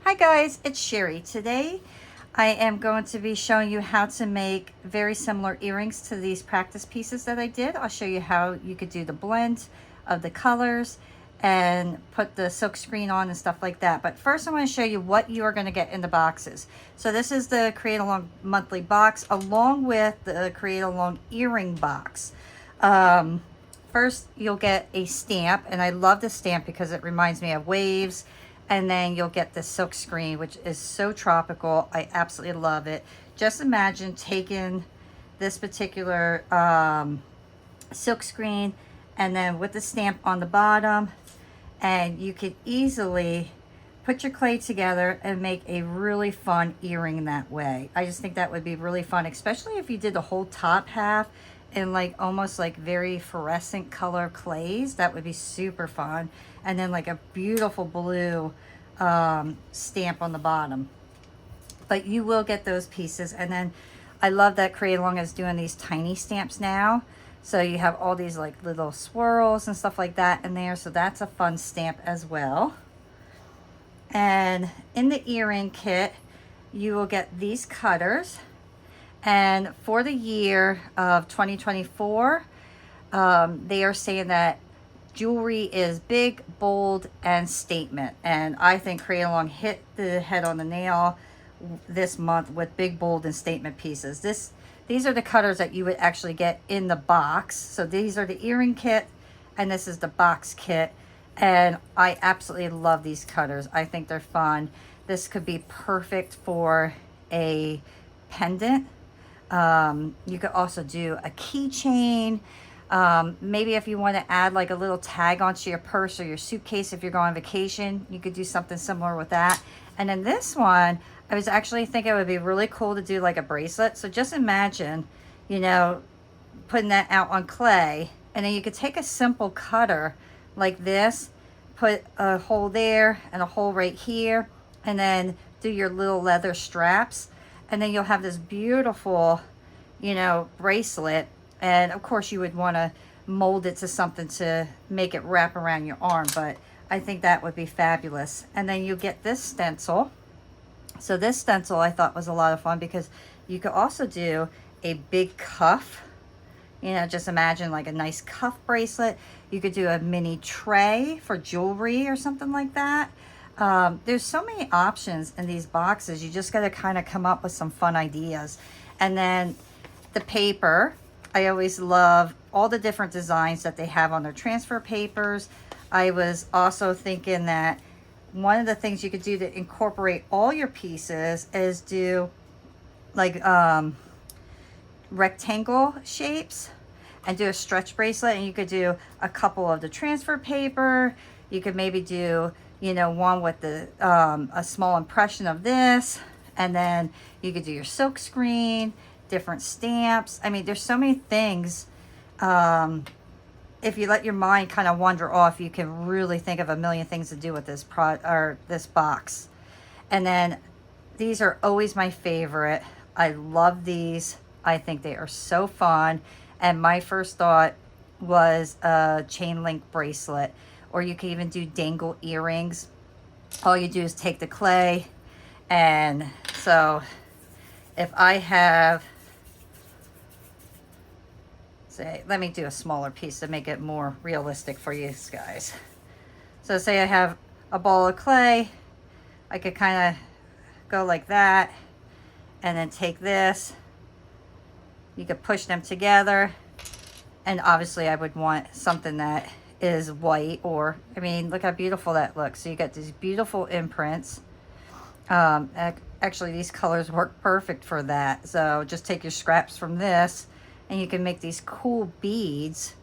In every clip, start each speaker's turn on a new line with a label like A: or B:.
A: Hi guys, it's Sherry. Today I am going to be showing you how to make very similar earrings to these practice pieces that I did. I'll show you how you could do the blend of the colors and put the silk screen on and stuff like that. But first I want to show you what you are going to get in the boxes. So this is the Create Along monthly box along with the Create Along earring box. First you'll get a stamp, and I love this stamp because it reminds me of waves. And then you'll get the silk screen, which is so tropical. I absolutely love it. Just imagine taking this particular silk screen and then with the stamp on the bottom, and you could easily put your clay together and make a really fun earring that way. I just think that would be really fun, especially if you did the whole top half in like almost like very fluorescent color clays. That would be super fun. And then like a beautiful blue stamp on the bottom. But you will get those pieces. And then I love that Create Along is doing these tiny stamps now. So you have all these like little swirls and stuff like that in there. So that's a fun stamp as well. And in the earring kit, you will get these cutters. And for the year of 2024, they are saying that jewelry is big, bold, and statement. And I think Create Along hit the head on the nail this month with big, bold, and statement pieces. These are the cutters that you would actually get in the box. So these are the earring kit, and this is the box kit. And I absolutely love these cutters. I think they're fun. This could be perfect for a pendant. You could also do a keychain. Maybe if you want to add like a little tag onto your purse or your suitcase if you're going on vacation, you could do something similar with that. And then this one, I was actually thinking it would be really cool to do like a bracelet. So just imagine, you know, putting that out on clay, and then you could take a simple cutter like this, put a hole there and a hole right here, and then do your little leather straps. And then you'll have this beautiful, you know, bracelet. And of course you would want to mold it to something to make it wrap around your arm, but I think that would be fabulous. And then you get this stencil. So this stencil I thought was a lot of fun because you could also do a big cuff. You know, just imagine like a nice cuff bracelet. You could do a mini tray for jewelry or something like that. There's so many options in these boxes. You just got to kind of come up with some fun ideas. And then the paper, I always love all the different designs that they have on their transfer papers. I was also thinking that one of the things you could do to incorporate all your pieces is do like rectangle shapes and do a stretch bracelet. And you could do a couple of the transfer paper. You could maybe do, you know, one with the a small impression of this, and then you could do your silk screen, different stamps. I mean, there's so many things. If you let your mind kind of wander off, you can really think of a million things to do with this this box. And then these are always my favorite. I love these. I think they are so fun. And my first thought was a chain link bracelet, or you can even do dangle earrings. All you do is take the clay, and so if I have, say, let me do a smaller piece to make it more realistic for you guys. So say I have a ball of clay, I could kind of go like that, and then take this. You could push them together, and obviously I would want something that is white, or I mean, look how beautiful that looks. So you got these beautiful imprints. Actually these colors work perfect for that. So just take your scraps from this, and you can make these cool beads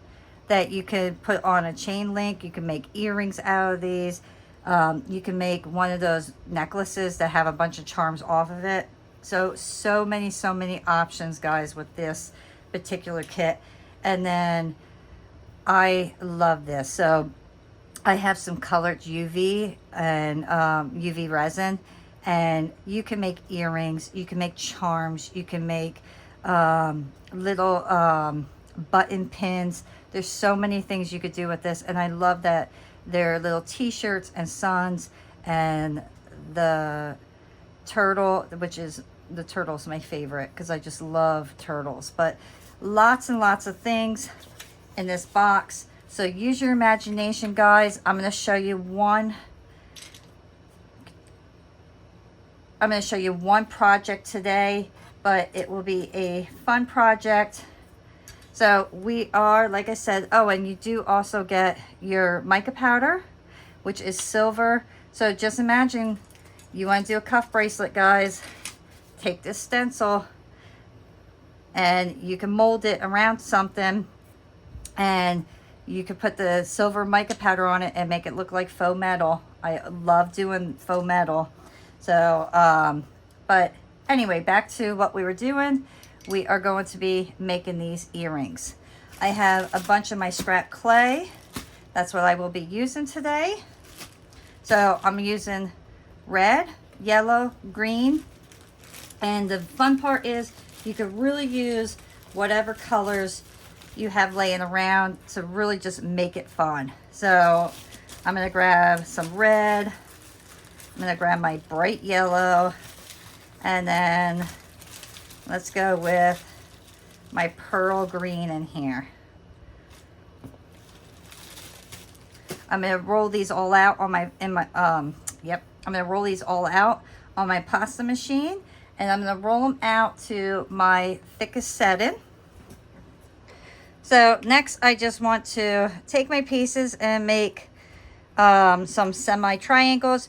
A: that you could put on a chain link. You can make earrings out of these. You can make one of those necklaces that have a bunch of charms off of it. So many options, guys, with this particular kit. And then I love this. So I have some colored UV and UV resin, and you can make earrings, you can make charms, you can make little button pins. There's so many things you could do with this, and I love that there are little t-shirts and suns, and the turtle, which is, the turtle's my favorite because I just love turtles. But lots and lots of things in this box. So use your imagination, guys. I'm going to show you one project today, but it will be a fun project. So we are, like I said, oh, and you do also get your mica powder, which is silver. So just imagine you want to do a cuff bracelet, guys. Take this stencil and you can mold it around something, and you could put the silver mica powder on it and make it look like faux metal. I love doing faux metal. So, but anyway, back to what we were doing. We are going to be making these earrings. I have a bunch of my scrap clay. That's what I will be using today. So I'm using red, yellow, green. And the fun part is you could really use whatever colors you have laying around to really just make it fun. So I'm going to grab some red. I'm going to grab my bright yellow. And then let's go with my pearl green in here. I'm going to roll these all out on my, I'm going to roll these all out on my pasta machine, and I'm going to roll them out to my thickest setting. So next I just want to take my pieces and make some semi-triangles,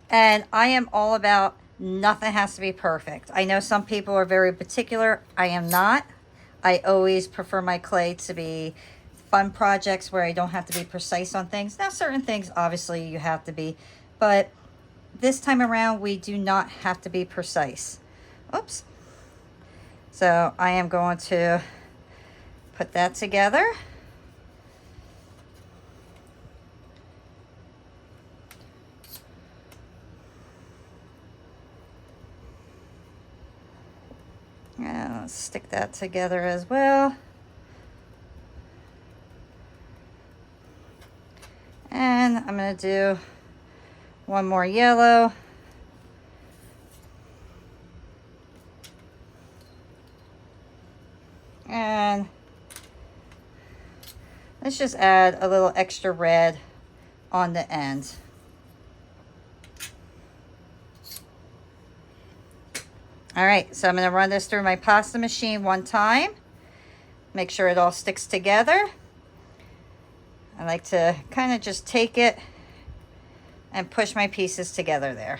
A: and I am all about nothing has to be perfect. I know some people are very particular. I am not. I always prefer my clay to be fun projects where I don't have to be precise on things. Now certain things obviously you have to be, but this time around we do not have to be precise. Oops. So I am going to put that together. And let's stick that together as well. And I'm going to do one more yellow. And let's just add a little extra red on the end. All right, so I'm going to run this through my pasta machine one time. Make sure it all sticks together. I like to kind of just take it and push my pieces together there.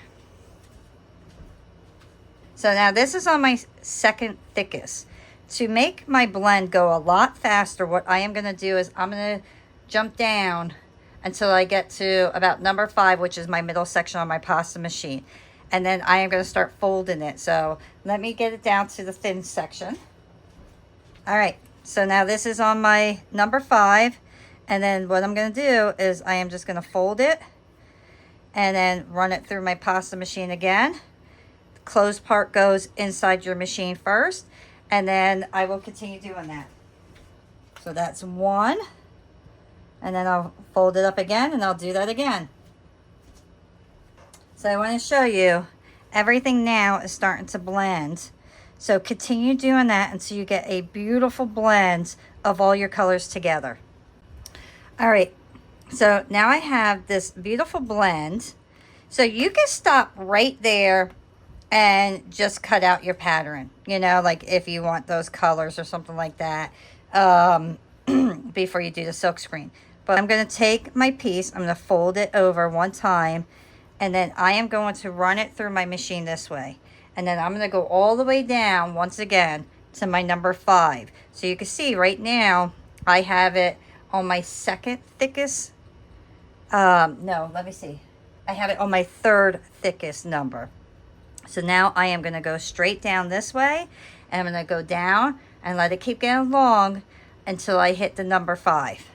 A: So now this is on my second thickest. To make my blend go a lot faster, what I am going to do is I'm going to jump down until I get to about number 5, which is my middle section on my pasta machine. And then I am going to start folding it. So let me get it down to the thin section. All right, so now this is on my number 5. And then what I'm going to do is I am just going to fold it and then run it through my pasta machine again. The closed part goes inside your machine first, and then I will continue doing that. So that's one, and then I'll fold it up again, and I'll do that again. So I want to show you everything now is starting to blend. So continue doing that until you get a beautiful blend of all your colors together. All right, so now I have this beautiful blend. So you can stop right there and just cut out your pattern, you know, like if you want those colors or something like that, before you do the silk screen. But I'm going to take my piece, I'm going to fold it over one time, and then I am going to run it through my machine this way. And then I'm going to go all the way down once again to my number 5. So you can see right now I have it on my second thickest, no, let me see. I have it on my third thickest number. So now I am going to go straight down this way, and I'm going to go down and let it keep getting long until I hit the number 5.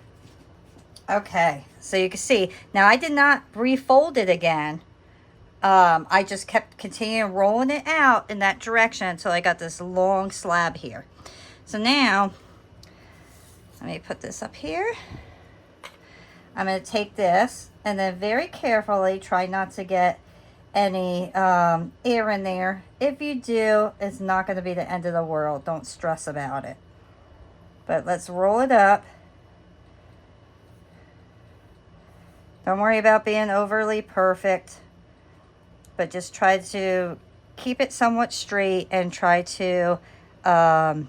A: Okay, so you can see, now I did not refold it again. I just kept continuing rolling it out in that direction until I got this long slab here. So now, let me put this up here. I'm going to take this and then very carefully try not to get any air in there. If you do, it's not going to be the end of the world. Don't stress about it. But let's roll it up. Don't worry about being overly perfect, but just try to keep it somewhat straight and try to not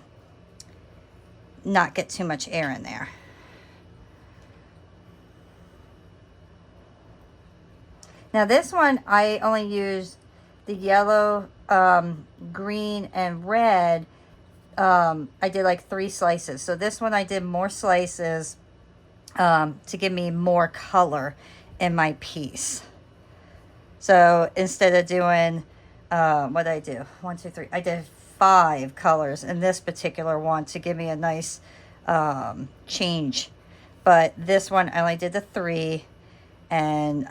A: get too much air in there. Now this one, I only used the yellow, green, and red. I did like 3 slices. So this one I did more slices to give me more color in my piece. So instead of doing, what did I do? 1, 2, 3. I did 5 colors in this particular one to give me a nice change. But this one I only did the 3, and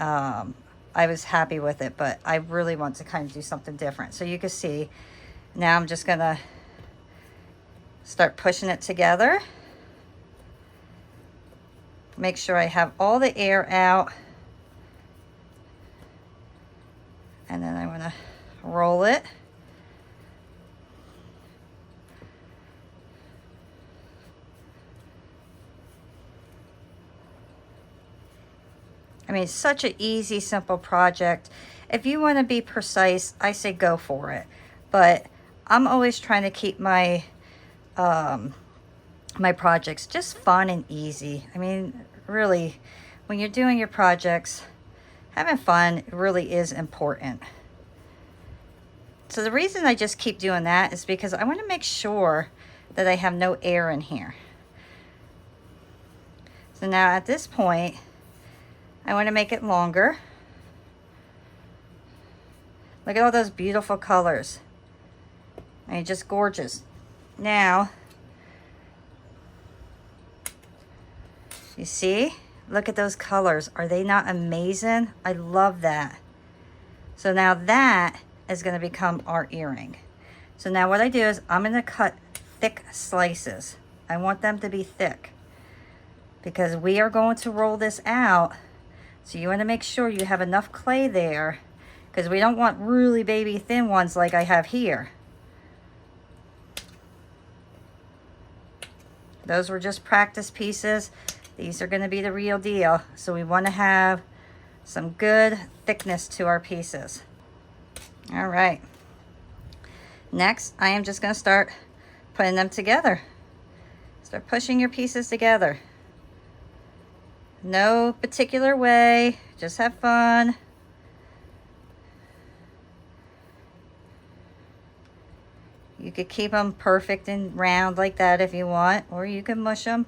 A: I was happy with it, but I really want to kind of do something different. So you can see, now I'm just gonna start pushing it together. Make sure I have all the air out. And then I want to roll it. I mean, it's such an easy, simple project. If you want to be precise, I say go for it. But I'm always trying to keep my my projects just fun and easy. I mean, really, when you're doing your projects, having fun really is important. So the reason I just keep doing that is because I want to make sure that I have no air in here. So now at this point, I want to make it longer. Look at all those beautiful colors. I mean, just gorgeous. Now, you see? Look at those colors. Are they not amazing? I love that. So now that is going to become our earring. So now what I do is I'm going to cut thick slices. I want them to be thick because we are going to roll this out. So you want to make sure you have enough clay there, because we don't want really baby thin ones like I have here. Those were just practice pieces. These are going to be the real deal. So we want to have some good thickness to our pieces. All right. Next, I am just going to start putting them together. Start pushing your pieces together. No particular way. Just have fun. You could keep them perfect and round like that if you want, or you can mush them,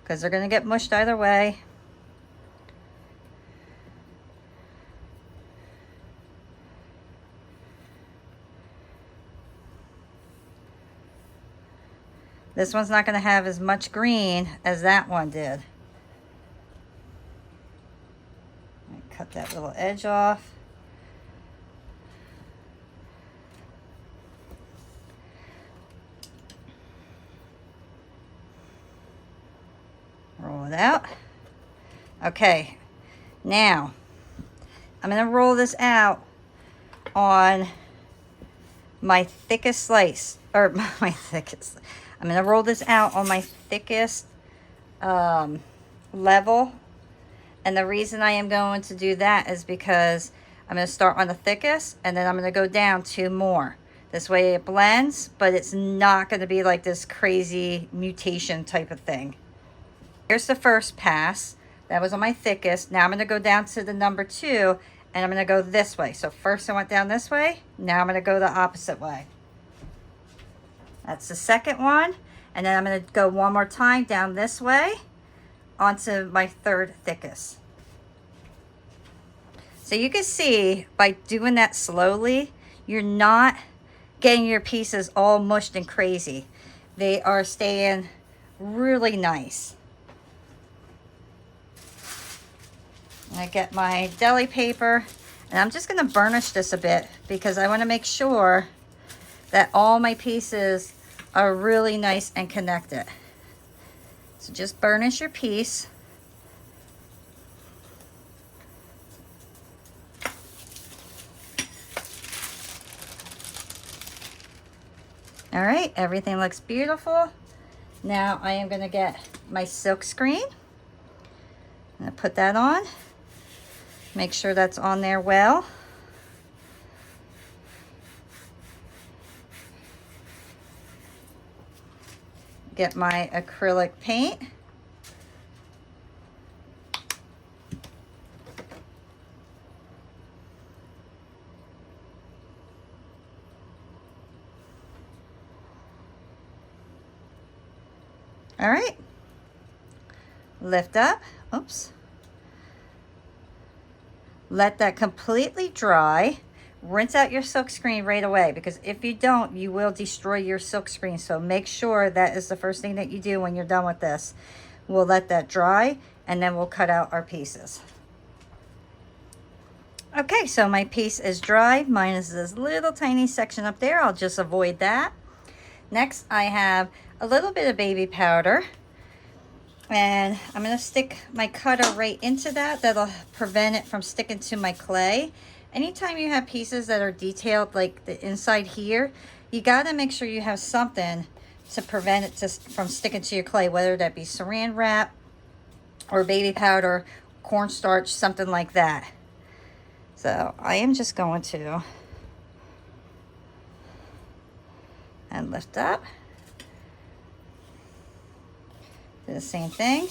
A: because they're going to get mushed either way. This one's not going to have as much green as that one did. Cut that little edge off. Roll it out. Okay, now I'm going to roll this out on my thickest slice, or my thickest. I'm going to roll this out on my thickest level. And the reason I am going to do that is because I'm going to start on the thickest, and then I'm going to go down 2 more. This way it blends, but it's not going to be like this crazy mutation type of thing. Here's the first pass. That was on my thickest. Now I'm going to go down to the number 2, and I'm going to go this way. So first I went down this way. Now I'm going to go the opposite way. That's the second one. And then I'm going to go one more time down this way onto my third thickest. So you can see by doing that slowly, you're not getting your pieces all mushed and crazy. They are staying really nice. I get my deli paper, and I'm just going to burnish this a bit because I want to make sure that all my pieces are really nice and connected. So just burnish your piece. All right, everything looks beautiful. Now I am going to get my silk screen. I'm going to put that on. Make sure that's on there well. Get my acrylic paint. All right, lift up, oops. Let that completely dry. Rinse out your silk screen right away, because if you don't, you will destroy your silk screen. So make sure that is the first thing that you do when you're done with this. We'll let that dry and then we'll cut out our pieces. Okay, so my piece is dry, minus this little tiny section up there. I'll just avoid that. Next, I have a little bit of baby powder, and I'm going to stick my cutter right into that. That'll prevent it from sticking to my clay. Anytime you have pieces that are detailed like the inside here, you got to make sure you have something to prevent it from sticking to your clay, whether that be saran wrap or baby powder, cornstarch, something like that. So I am just going to and lift up. Do the same thing.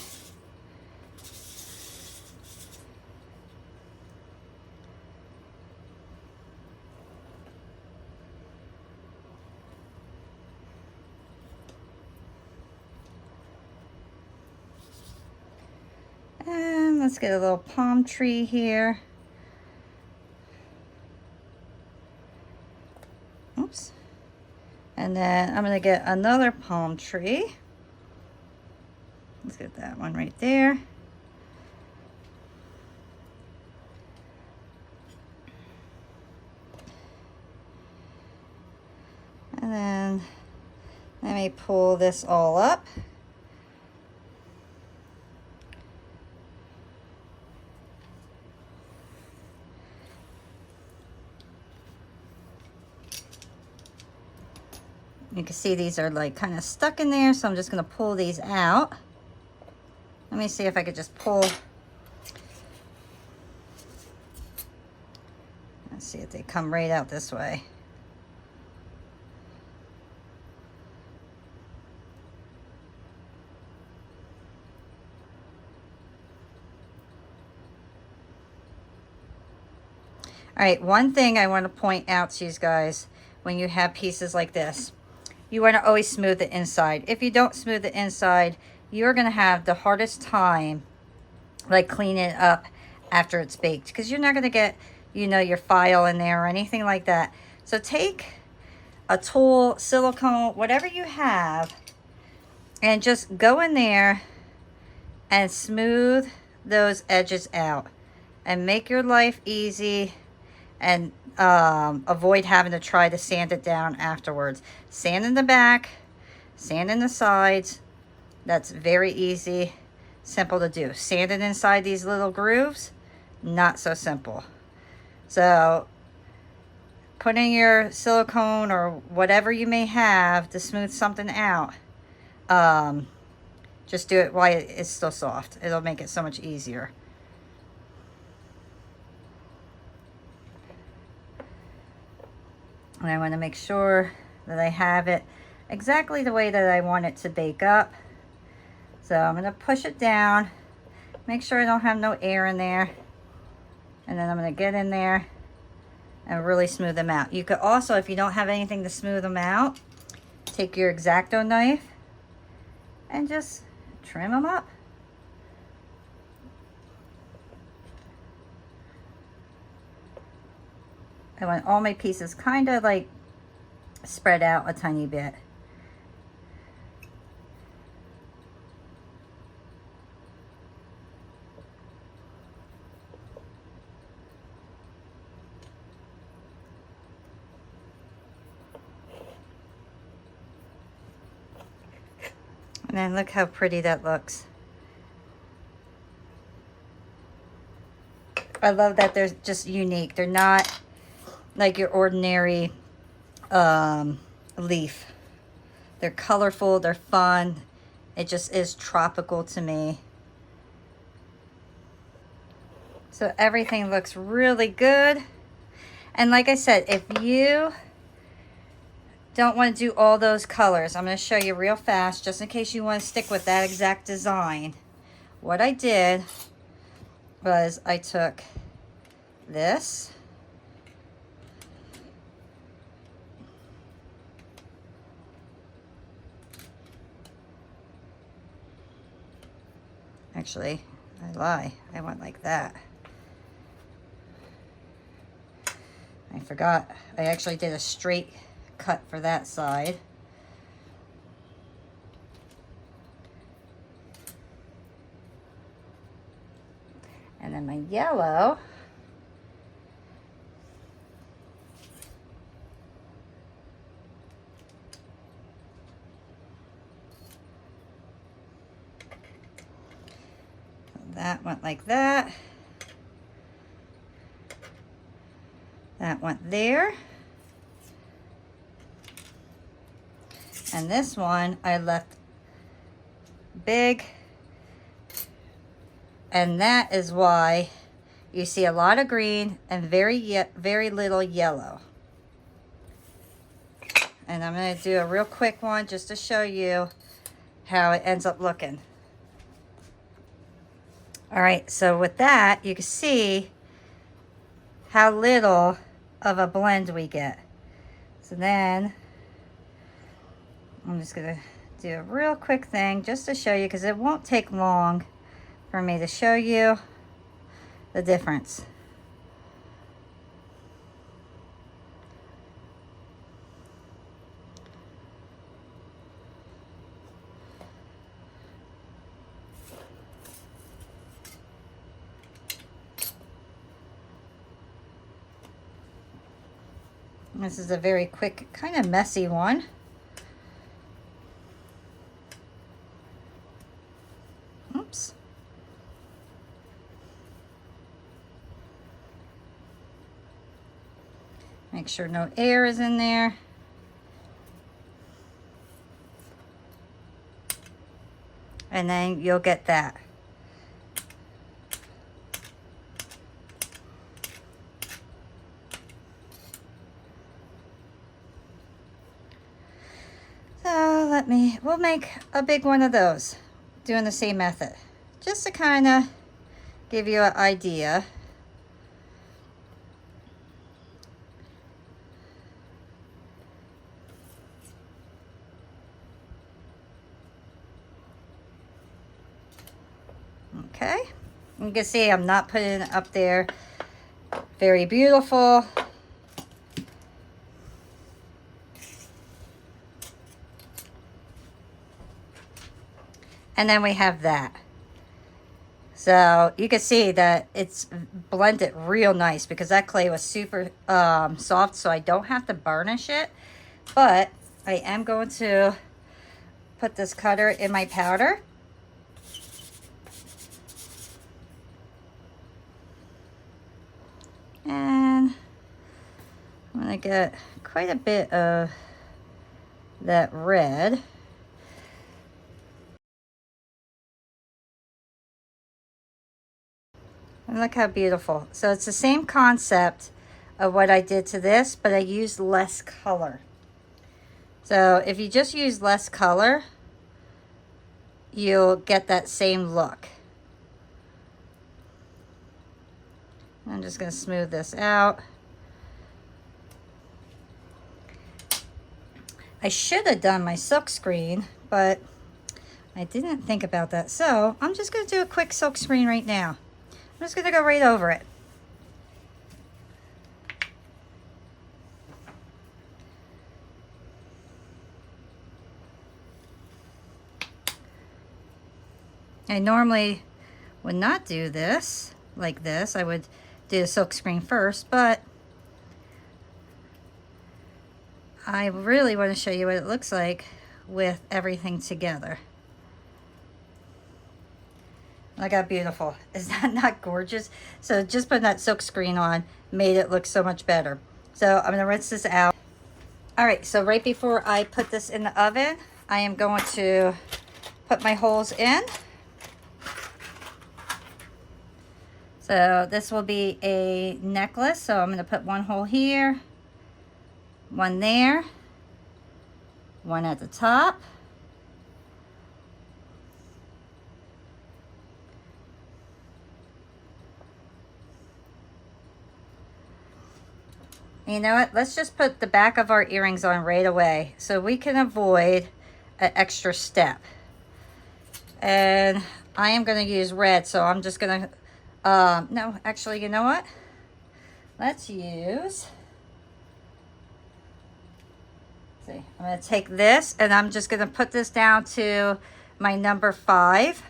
A: And let's get a little palm tree here. Oops. And then I'm going to get another palm tree. Let's get that one right there. And then let me pull this all up. You can see these are like kind of stuck in there, so I'm just going to pull these out. Let me see if I could just pull. Let's see if they come right out this way. All right, one thing I want to point out to you guys, when you have pieces like this, you want to always smooth the inside. If you don't smooth the inside, you're going to have the hardest time like cleaning it up after it's baked, because you're not going to get, you know, your file in there or anything like that. So take a tool, silicone, whatever you have, and just go in there and smooth those edges out and make your life easy, and avoid having to try to sand it down afterwards. Sand in the back, sand in the sides. That's very easy, simple to do. Sanding inside these little grooves, not so simple. So putting your silicone or whatever you may have to smooth something out, just do it while it's still soft. It'll make it so much easier. And I want to make sure that I have it exactly the way that I want it to bake up. So I'm going to push it down, make sure I don't have no air in there. And then I'm going to get in there and really smooth them out. You could also, if you don't have anything to smooth them out, take your X-Acto knife and just trim them up. I want all my pieces kind of like spread out a tiny bit. And then look how pretty that looks. I love that they're just unique. They're not like your ordinary leaf. They're colorful, they're fun. It just is tropical to me. So everything looks really good. And like I said, if you don't want to do all those colors, I'm going to show you real fast, just in case you want to stick with that exact design. What I did was I took this, actually, I lie, I went like that. I forgot, I actually did a straight cut for that side. And then my yellow, that went like that. That went there. And this one I left big. And that is why you see a lot of green and very little yellow. And I'm going to do a real quick one just to show you how it ends up looking. All right, so with that, you can see how little of a blend we get. So then I'm just going to do a real quick thing just to show you, because it won't take long for me to show you the difference. This is a very quick, kind of messy one. Oops. Make sure no air is in there. And then you'll get that. So we'll make a big one of those, doing the same method, just to kind of give you an idea. Okay, you can see I'm not putting it up there. Very beautiful. And then we have that. So you can see that it's blended real nice, because that clay was super soft, so I don't have to burnish it. But I am going to put this cutter in my powder. And I'm going to get quite a bit of that red. And look how beautiful. So it's the same concept of what I did to this, but I used less color. So if you just use less color, you'll get that same look. I'm just going to smooth this out. I should have done my silk screen, but I didn't think about that. So I'm just going to do a quick silk screen right now. I'm just going to go right over it. I normally would not do this like this. I would do the silk screen first, but I really want to show you what it looks like with everything together. Look how beautiful. Is that not gorgeous? So just putting that silk screen on made it look so much better. So I'm going to rinse this out. All right, so right before I put this in the oven, I am going to put my holes in. So this will be a necklace. So I'm going to put one hole here, one there, one at the top. You know what? Let's just put the back of our earrings on right away so we can avoid an extra step. And I am going to use red, so I'm just going to, no, actually, you know what? Let's use, see, I'm going to take this and I'm just going to put this down to my number 5.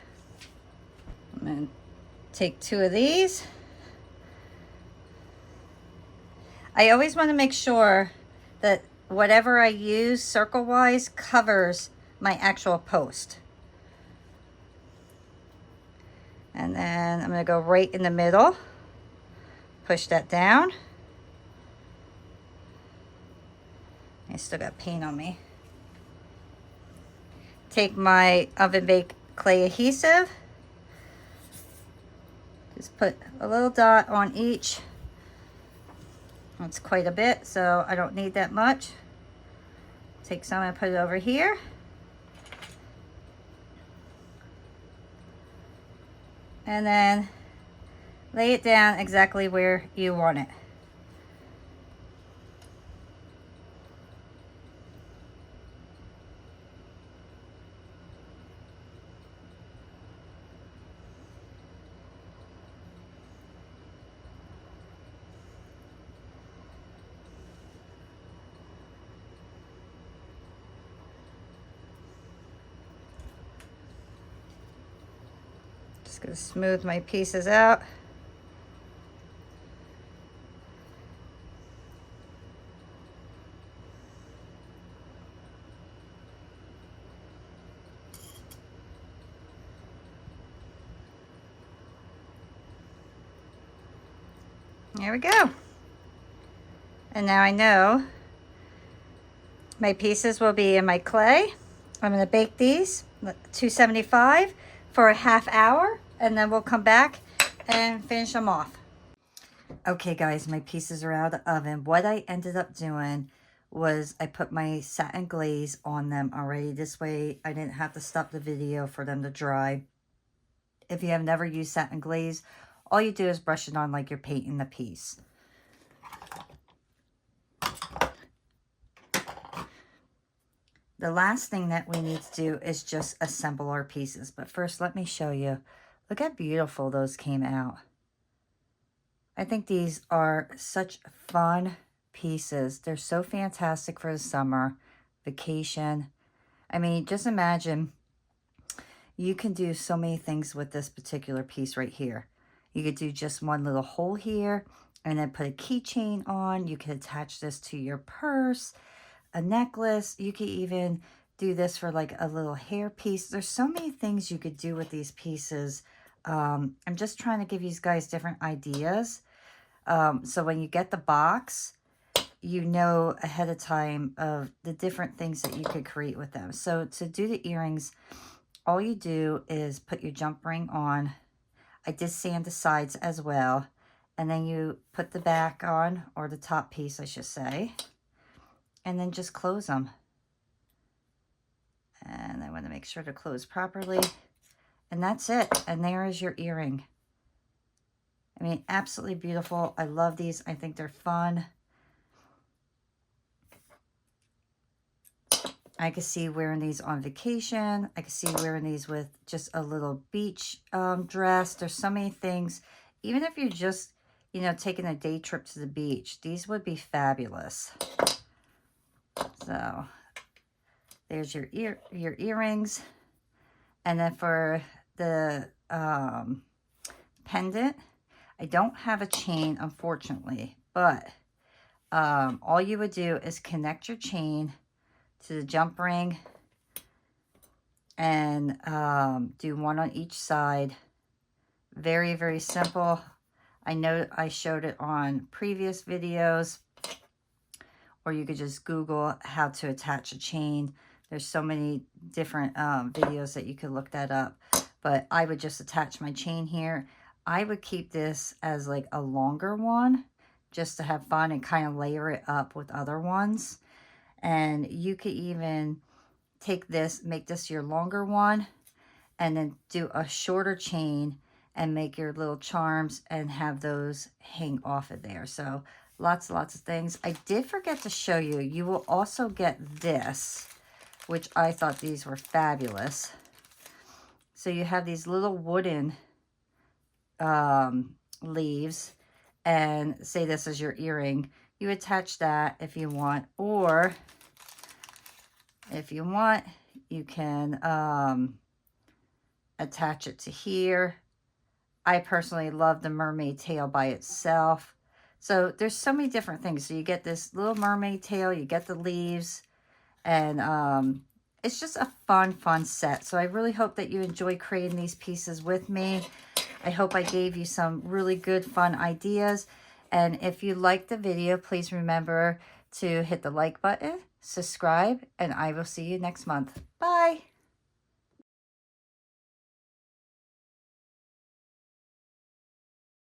A: I'm going to take 2 of these. I always want to make sure that whatever I use circle-wise covers my actual post. And then I'm going to go right in the middle. Push that down. I still got paint on me. Take my oven baked clay adhesive. Just put a little dot on each. That's quite a bit, so I don't need that much. Take some and put it over here. And then lay it down exactly where you want it. Just gonna smooth my pieces out. There we go. And now I know my pieces will be in my clay. I'm going to bake these 275 for a ½ hour, and then we'll come back and finish them off. Okay guys, my pieces are out of the oven. What I ended up doing was I put my satin glaze on them already. This way I didn't have to stop the video for them to dry. If you have never used satin glaze, all you do is brush it on like you're painting the piece. The last thing that we need to do is just assemble our pieces. But first, let me show you. Look how beautiful those came out. I think these are such fun pieces. They're so fantastic for the summer, vacation. I mean, just imagine you can do so many things with this particular piece right here. You could do just one little hole here and then put a keychain on. You can attach this to your purse, a necklace. You could even do this for like a little hair piece. There's so many things you could do with these pieces. I'm just trying to give you guys different ideas. So when you get the box, you know ahead of time of the different things that you could create with them. So to do the earrings, all you do is put your jump ring on. I did sand the sides as well. And then you put the back on, or the top piece, I should say. And then just close them. And I want to make sure to close properly. And that's it. And there is your earring. I mean, absolutely beautiful. I love these. I think they're fun. I could see wearing these on vacation. I could see wearing these with just a little beach dress. There's so many things. Even if you're just, you know, taking a day trip to the beach, these would be fabulous. So there's your earrings. And then for the pendant, I don't have a chain, unfortunately, but all you would do is connect your chain to the jump ring and do one on each side. Very, very simple. I know I showed it on previous videos. or you could just Google how to attach a chain. There's so many different videos that you could look that up. But I would just attach my chain here. I would keep this as like a longer one just to have fun and kind of layer it up with other ones. And you could even take this, make this your longer one, and then do a shorter chain and make your little charms and have those hang off of there. So lots of things. I did forget to show you, you will also get this, which I thought these were fabulous. So you have these little wooden leaves, and say this is your earring. You attach that if you want, or if you want, you can attach it to here. I personally love the mermaid tail by itself. So there's so many different things. So you get this little mermaid tail, you get the leaves, and it's just a fun set. So I really hope that you enjoy creating these pieces with me. I hope I gave you some really good, fun ideas. And if you liked the video, please remember to hit the like button, subscribe, and I will see you next month. Bye.